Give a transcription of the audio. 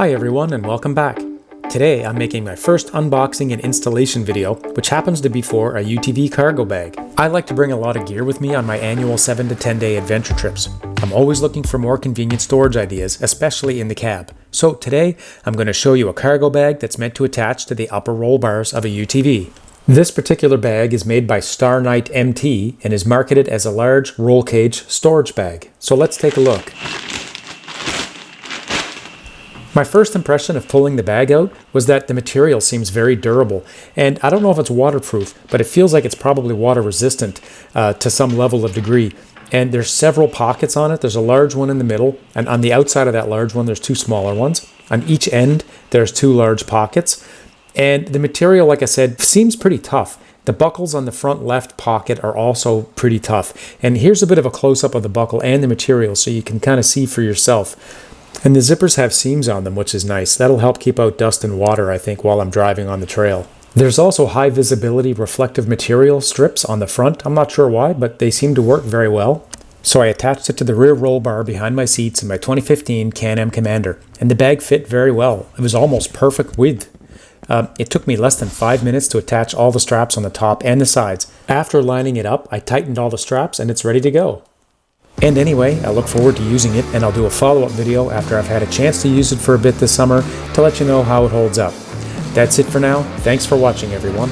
Hi everyone and welcome back. Today I'm making my first unboxing and installation video, which happens to be for a UTV cargo bag. I like to bring a lot of gear with me on my annual 7 to 10 day adventure trips. I'm always looking for more convenient storage ideas, especially in the cab. So today I'm going to show you a cargo bag that's meant to attach to the upper roll bars of a UTV. This particular bag is made by StarKnight MT and is marketed as a large roll cage storage bag. So let's take a look. My first impression of pulling the bag out was that the material seems very durable, and I don't know if it's waterproof, but it feels like it's probably water resistant to some level of degree. And there's several pockets on it. There's a large one in the middle, and on the outside of that large one there's two smaller ones. On each end there's two large pockets, and the material, like I said, seems pretty tough. The buckles on the front left pocket are also pretty tough, and here's a bit of a close-up of the buckle and the material so you can kind of see for yourself. And the zippers have seams on them, which is nice. That'll help keep out dust and water, I think, while I'm driving on the trail. There's also high visibility reflective material strips on the front. I'm not sure why, but they seem to work very well. So I attached it to the rear roll bar behind my seats in my 2015 Can-Am Commander, and the bag fit very well. It was almost perfect width. It took me less than 5 minutes to attach all the straps on the top and the sides. After lining it up, I tightened all the straps and it's ready to go. And anyway, I look forward to using it, and I'll do a follow-up video after I've had a chance to use it for a bit this summer to let you know how it holds up. That's it for now. Thanks for watching, everyone.